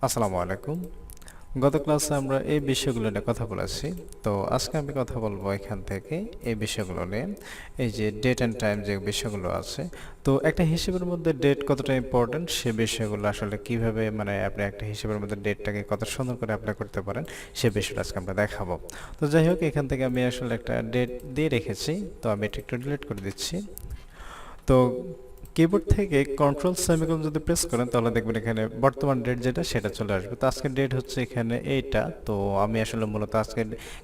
আসসালামু আলাইকুম। গত ক্লাসে আমরা এই বিষয়গুলো নিয়ে কথা বলেছি। তো আজকে আমি কথা বলবো এখান থেকে এই বিষয়গুলো নিয়ে। এই যে ডেট অ্যান্ড টাইম যে বিষয়গুলো আছে, তো একটা হিসেবের মধ্যে ডেট কতটা ইম্পর্ট্যান্ট সে বিষয়গুলো আসলে কিভাবে মানে আপনি একটা হিসেবের মধ্যে ডেটটাকে কত সুন্দর করে অ্যাপ্লাই করতে পারেন সে বিষয়টা আজকে আমরা দেখাবো। তো যাই হোক, এখান থেকে আমি আসলে একটা ডেট দিয়ে রেখেছি, তো আমি এটা একটু ডিলিট করে দিচ্ছি। তো কিবোর্ড থেকে কন্ট্রোল সেমিকোলন যদি প্রেস করেন তাহলে দেখবেন এখানে বর্তমান ডেট যেটা সেটা চলে আসবে। তো আজকের ডেট হচ্ছে এখানে এইটা। তো আমি আসলে মূলত আজকে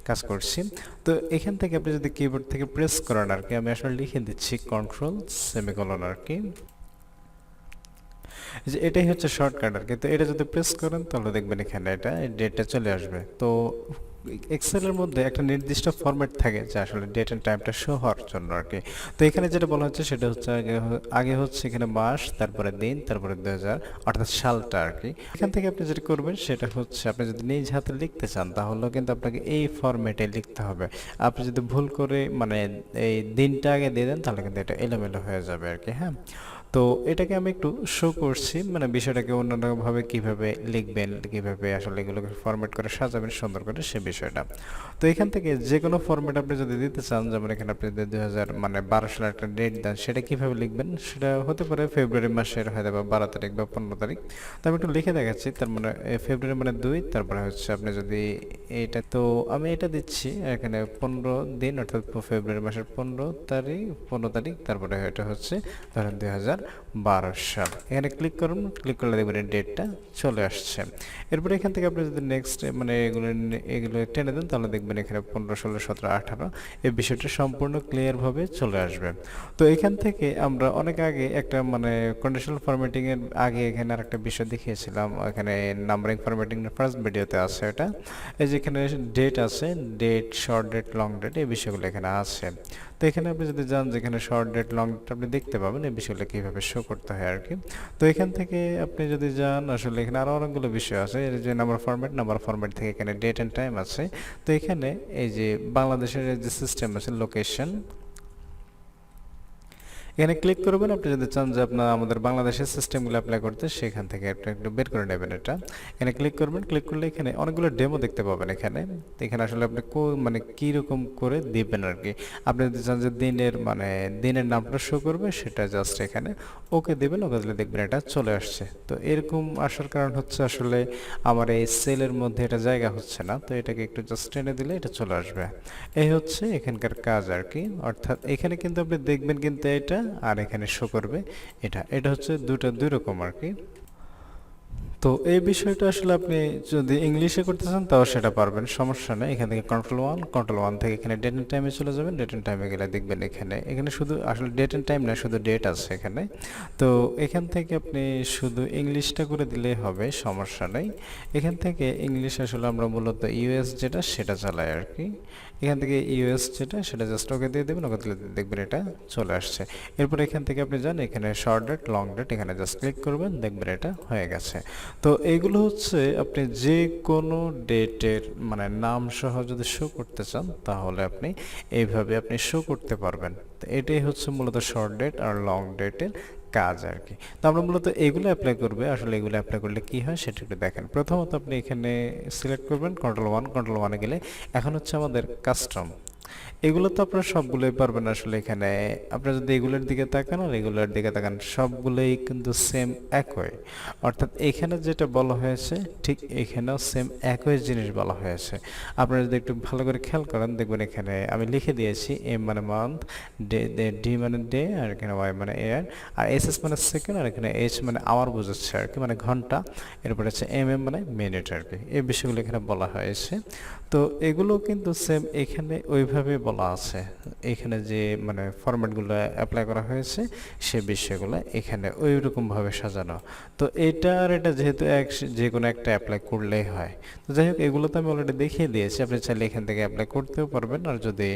কাজ করছি। তো এখান থেকে আপনি যদি কিবোর্ড থেকে প্রেস করেন আর কি, আমি আসলে লিখে দিচ্ছি কন্ট্রোল সেমিকোলন আর কি, যে এটাই হচ্ছে শর্টকাট আর কি। তো এটা যদি প্রেস করেন তাহলে দেখবেন এখানে এটা ডেটটা চলে আসবে। তো এক্সেলের মধ্যে একটা নির্দিষ্ট ফরম্যাট থাকে যে আসলে ডেট এন্ড টাইমটা শো হওয়ার জন্য আর কি। তো এখানে যেটা বলা হচ্ছে সেটা হচ্ছে আগে হচ্ছে এখানে মাস, তারপরে দিন, তারপরে 2000 অর্থাৎ সালটা আর কি। এখান থেকে আপনি যেটা করবেন সেটা হচ্ছে আপনি যদি নিজ হাতে লিখতে চান তাহলে কিন্তু আপনাকে এই ফরম্যাটে লিখতে হবে। আপনি যদি ভুল করে মানে এই দিনটা আগে দিয়ে দেন তাহলে কিন্তু এটা এলোমেলো হয়ে যাবে আর কি। হ্যাঁ, তো এটাকে আমি একটু শো করছি, মানে বিষয়টাকে অন্যভাবে কিভাবে লিখবেন, কিভাবে আসলে এগুলোকে ফরম্যাট করে সাজাবেন সুন্দর করে সে বিষয়টা। তো এখান থেকে যে কোনো ফরম্যাট আপনি যদি দিতে চান, যেমন এখানে আপনি যদি 2000 মানে 12 সালের একটা ডেট দেন, সেটা কিভাবে লিখবেন সেটা হতে পারে ফেব্রুয়ারি মাসের হয়তো বা 12 তারিখ বা 15 তারিখ। তো আমি একটু লিখে দেখাচ্ছি। তার মানে ফেব্রুয়ারি মানে 2, তারপরে হচ্ছে আপনি যদি এটা, তো আমি এটা দিচ্ছি এখানে 15 দিন, অর্থাৎ ফেব্রুয়ারি মাসের 15 তারিখ, তারপরে এটা হচ্ছে ধরেন 2012 সাল। এখানে ক্লিক করুন, ক্লিক করলে দেখবেন এই ডেটটা চলে আসছে। এরপরে এখান থেকে আপনি যদি নেক্সট মানে এগুলো টেনে দেন তাহলে দেখবেন এখানে 15, 16, 17, 18 এই বিষয়টা সম্পূর্ণ ক্লিয়ারভাবে চলে আসবে। তো এখান থেকে আমরা অনেক আগে একটা মানে কন্ডিশনাল ফরম্যাটিং এর আগে এখানে আরেকটা বিষয় দেখিয়েছিলাম, এখানে নাম্বারিং ফরম্যাটিং এর ফার্স্ট ভিডিওতে আছে এটা। এই যে এখানে ডেট আছে, date, short date, long date, এই বিষয়গুলো এখানে আছে। তো এখানে আপনি যদি যান যেখানে শর্ট ডেট, লং ডেট আপনি দেখতে পাবেন এই বিষয়গুলো কীভাবে শো করতে হয় আর কি। তো এখান থেকে আপনি যদি যান আসলে এখানে আরও অনেকগুলো বিষয় আছে। এর যে নাম্বার ফরম্যাট থেকে এখানে ডেট অ্যান্ড টাইম আছে। তো এখানে এই যে বাংলাদেশের যে সিস্টেম আছে লোকেশন, এখানে ক্লিক করবেন। আপনি যদি চান যে আপনার আমাদের বাংলাদেশের সিস্টেমগুলো অ্যাপ্লাই করতে, সেখান থেকে একটা একটু বের করে নেবেন এটা। এখানে ক্লিক করবেন, ক্লিক করলে এখানে অনেকগুলো ডেমো দেখতে পাবেন এখানে। তো এখানে আসলে আপনি মানে কীরকম করে দিবেন আর কি। আপনি যদি চান যে দিনের নামটা শো করবে, সেটা জাস্ট এখানে ওকে দেবেন। ওকে দিলে দেখবেন এটা চলে আসছে। তো এরকম আসার কারণ হচ্ছে আসলে আমার এই সেলের মধ্যে এটা জায়গা হচ্ছে না, তো এটাকে একটু জাস্ট টেনে দিলে এটা চলে আসবে। এই হচ্ছে এখানকার কাজ আর কি। অর্থাৎ এখানে কিন্তু আপনি দেখবেন কিন্তু এটা, আর এখানে শো করবে এটা। এটা হচ্ছে দুই রকম আর কি। তো এই বিষয়টা আসলে আপনি যদি ইংলিশে করতে চান তাও সেটা পারবেন, সমস্যা নেই। এখান থেকে কন্ট্রোল ওয়ান থেকে এখানে ডেট অ্যান্ড টাইমে চলে যাবেন। ডেট অ্যান্ড টাইমে গেলে দেখবেন এখানে এখানে শুধু আসলে ডেট অ্যান্ড টাইম না, শুধু ডেট আছে এখানে। তো এখান থেকে আপনি শুধু ইংলিশটা করে দিলেই হবে, সমস্যা নেই। এখান থেকে ইংলিশ আসলে আমরা মূলত ইউএস যেটা সেটা চালাই আর কি। এখান থেকে ইউএস যেটা সেটা জাস্ট ওকে দিয়ে দেবেন। ওকে দিলে দেখবেন এটা চলে আসছে। এরপর এখান থেকে আপনি যান এখানে শর্ট ডেট, লং ডেট, এখানে জাস্ট ক্লিক করবেন, দেখবেন এটা হয়ে গেছে। তো এইগুলো হচ্ছে আপনি যে কোনো ডেটের মানে নাম সহ যদি শো করতে চান তাহলে আপনি এইভাবে আপনি শো করতে পারবেন। তো এটাই হচ্ছে মূলত শর্ট ডেট আর লং ডেটের কাজ আর কি। তো আমরা মূলত এগুলো অ্যাপ্লাই করবে। আসলে এগুলো অ্যাপ্লাই করলে কি হয় সেটা একটু দেখেন। প্রথমত আপনি এখানে সিলেক্ট করবেন কন্ট্রোল ওয়ানে গেলে এখন হচ্ছে আমাদের কাস্টম। এগুলো তো আপনারা সবগুলোই পারবেন আসলে। এখানে আপনারা যদি এগুলোর দিকে তাকান আর এগুলোর দিকে তাকান, সবগুলোই কিন্তু সেম একই। অর্থাৎ এখানে যেটা বলা হয়েছে ঠিক এখানেও সেম একই জিনিস বলা হয়েছে। আপনারা যদি একটু ভালো করে খেয়াল করেন দেখবেন এখানে আমি লিখে দিয়েছি এম মানে মান্থ, ডি মানে ডে, আর এখানে ওয়াই মানে এয়ার, আর এস এস মানে সেকেন্ড, আর এখানে এইচ মানে আওয়ার বোঝাচ্ছে আর কি, মানে ঘন্টা। এরপরে হচ্ছে এম মানে মিনিট আর কি। এই বিষয়গুলো এখানে বলা হয়েছে। তো এগুলো কিন্তু সেম এখানে ওইভাবে বলা আছে। এখানে যে মানে ফরম্যাটগুলো অ্যাপ্লাই করা হয়েছে সে বিষয়গুলো এখানে ওই রকমভাবে সাজানো। তো এটা আর এটা যেহেতু যে কোনো একটা অ্যাপ্লাই করলেই হয়। তো যাই হোক, এগুলো তো আমি অলরেডি দেখিয়ে দিয়েছি। আপনি চাইলে এখান থেকে অ্যাপ্লাই করতেও পারবেন, আর যদি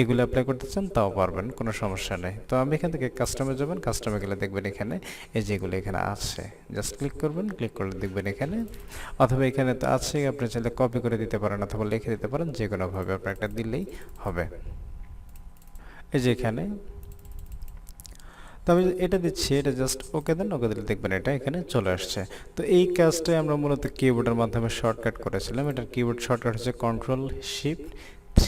এগুলো অ্যাপ্লাই করতে চান তাও পারবেন, কোনো সমস্যা নেই। তো আমি এখান থেকে কাস্টমে যাবেন, কাস্টমে গেলে দেখবেন এখানে এই যেগুলো এখানে আছে জাস্ট ক্লিক করবেন, ক্লিক করলে দেখবেন এখানে, অথবা এখানে তো আছে, আপনি চাইলে কপি করে দিতে পারেন অথবা লিখে দিতে পারেন, যে কোনোভাবে আপনার একটা দিলেই হবে। এই যে এখানে, তো আমি এটা দিচ্ছি, এটা জাস্ট ওকে দেন, ওকে দিলে দেখবেন এটা এখানে চলে আসছে। তো এই কাজটাই আমরা মূলত কিবোর্ডের মাধ্যমে শর্টকাট করেছিলাম। এটার কিবোর্ড শর্টকাট হচ্ছে Ctrl+Shift+3,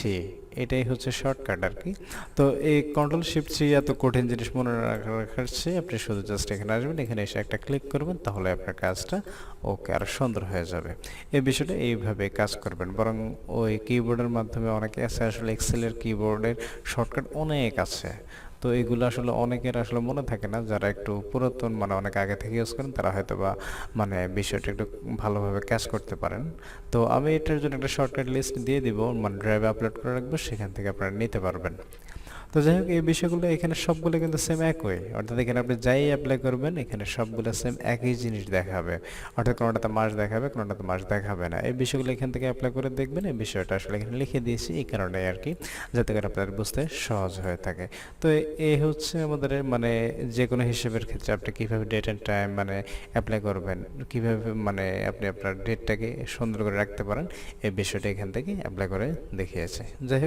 এটাই হচ্ছে শর্টকাট আর কি। তো এই Ctrl+Shift+3 এত কঠিন জিনিস মনে রাখার চেয়ে আপনি শুধু জাস্ট এখানে আসবেন, এখানে এসে একটা ক্লিক করবেন, তাহলে আপনার কাজটা ওকে আরও সুন্দর হয়ে যাবে। এই বিষয়টা এইভাবে কাজ করবেন। বরং ওই কিবোর্ডের মাধ্যমে অনেকে আছে আসলে এক্সেলের কিবোর্ডের শর্টকাট অনেক আছে, তো এগুলো আসলে অনেকের আসলে মনে থাকে না, যারা একটু পুরাতন মানে অনেক আগে থেকে ইউজ করেন তারা হয়তো বা মানে বিষয়টা একটু ভালোভাবে ক্যাচ করতে পারেন। তো আমি এটার জন্য একটা শর্টকাট লিস্ট দিয়ে দিব, মানে ড্রাইভে আপলোড করে রাখবো, সেখান থেকে আপনারা নিতে পারবেন। তো যাই হোক, এই বিষয়গুলো এখানে সবগুলো কিন্তু সেম একই, অর্থাৎ এখানে আপনি যাই অ্যাপ্লাই করবেন এখানে সবগুলো সেম একই জিনিস দেখাবে, অর্থাৎ কোনোটাতে মাস দেখাবে কোনোটাতে মাস দেখাবে না। এই বিষয়গুলো এখান থেকে অ্যাপ্লাই করে দেখবেন। এই বিষয়টা আসলে এখানে লিখে দিয়েছি এই কারণে আর কি, যাতে করে আপনার বুঝতে সহজ হয়ে থাকে। তো এই হচ্ছে আমাদের মানে যে কোনো হিসেবের ক্ষেত্রে আপনি কীভাবে ডেট অ্যান্ড টাইম মানে অ্যাপ্লাই করবেন, কীভাবে মানে আপনি আপনার ডেটটাকে সুন্দর করে রাখতে পারেন, এই বিষয়টা এখান থেকে অ্যাপ্লাই করে দেখিয়েছে। যাই হোক,